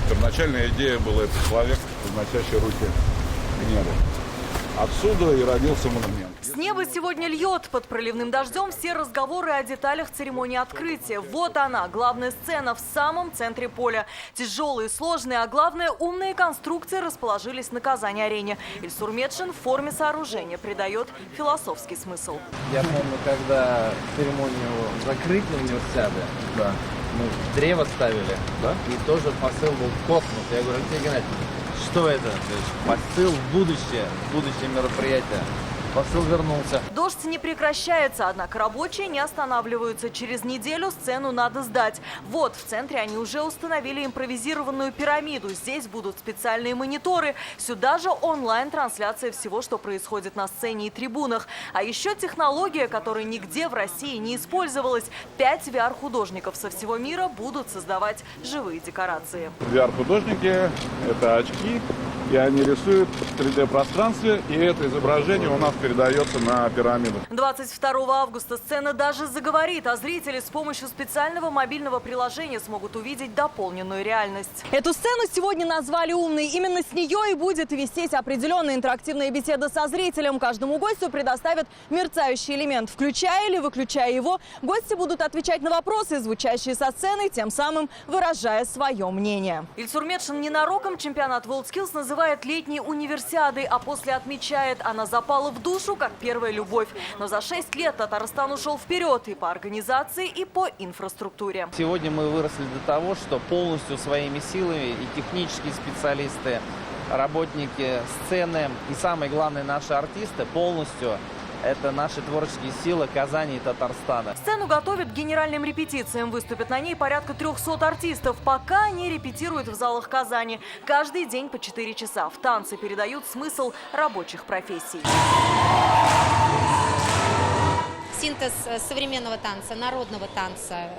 Первоначальная идея была это человек, подносящий руки к небу. Отсюда и родился монумент. С неба сегодня льет. Под проливным дождем все разговоры о деталях церемонии открытия. Вот она, главная сцена в самом центре поля. Тяжелые, сложные, а главное, умные конструкции расположились на Казани-арене. Ильсур Метшин в форме сооружения придает философский смысл. Я помню, когда церемонию закрытия универсиады, Да. мы древо ставили, Да? и тоже посыл был в космос. Я говорю: Алексей Геннадьевич, что это? То есть посыл в будущее мероприятие. Посыл вернулся. Дождь не прекращается, однако рабочие не останавливаются. Через неделю сцену надо сдать. Вот, в центре они уже установили импровизированную пирамиду. Здесь будут специальные мониторы. Сюда же онлайн-трансляция всего, что происходит на сцене и трибунах. А еще технология, которая нигде в России не использовалась. 5 VR-художников со всего мира будут создавать живые декорации. VR-художники – это очки, и они рисуют в 3D-пространстве, и это изображение у нас передается на пирамиду. 22 августа сцена даже заговорит, а зрители с помощью специального мобильного приложения смогут увидеть дополненную реальность. Эту сцену сегодня назвали «Умной». Именно с нее и будет висеть определенная интерактивная беседа со зрителем. Каждому гостю предоставят мерцающий элемент. Включая или выключая его, гости будут отвечать на вопросы, звучащие со сцены, тем самым выражая свое мнение. Ильсур Метшин ненароком чемпионат WorldSkills называет летней универсиадой, а после отмечает, она запала в душу, как первая любовь. Но за 6 лет Татарстан ушел вперед и по организации, и по инфраструктуре. Сегодня мы выросли до того, что полностью своими силами и технические специалисты, работники сцены и, самое главное, наши артисты полностью это наши творческие силы Казани и Татарстана. Сцену готовят к генеральным репетициям. Выступят на ней порядка 300 артистов. Пока они репетируют в залах Казани. Каждый день по 4 часа. В танце передают смысл рабочих профессий. Синтез современного танца, народного танца.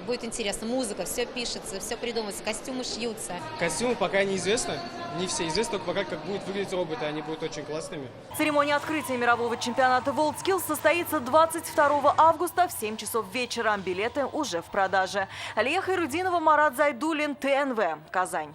Будет интересно. Музыка, все пишется, все придумывается, костюмы шьются. Костюмы пока неизвестно. Не все известно, только пока как будут выглядеть роботы, они будут очень классными. Церемония открытия мирового чемпионата WorldSkills состоится 22 августа в 7 часов вечера. Билеты уже в продаже. Алия Хайрудинова, Марат Зайдуллин, ТНВ, Казань.